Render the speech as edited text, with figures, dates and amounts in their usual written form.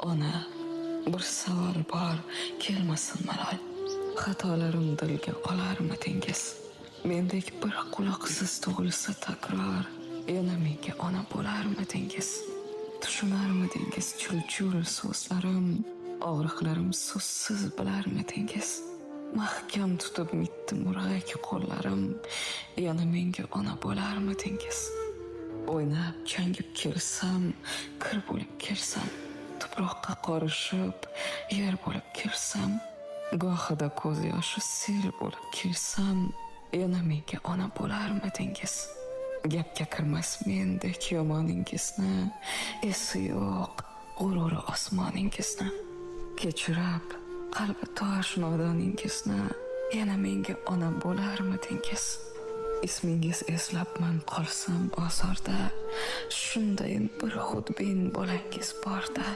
Ona, bir savol bor, kelmasin malol. Xatolarim dilga olarmidingiz? Mendek bir quloqsiz tug'ilsa takror, yana menga ona bo'larmidingiz? Tushunarmidingiz chul-chul so'zlarim, og'riqlarim so'zsiz bilarmidingiz? Mahkam tutib mitdi murg'ak qo'llarim, yana menga ona bo'larmidingiz? O'ynab changib kelsam, kir bo'lib kelsam, tuproqqa qorishib, yer bo'lib kelsam, gohida ko'z yoshi sel bo'lib kelsam, yana menga ona bo'larmidingiz? Gapga kirmas mendek yomoningizni, esi yo'q g'ururi osmoningizni, kechirib qalbi tosh nodoningizni, yana menga ona bo'larmidingiz? Ismingiz eslabman qolsam bozorda, shundayin bir xudbin bolangiz borda.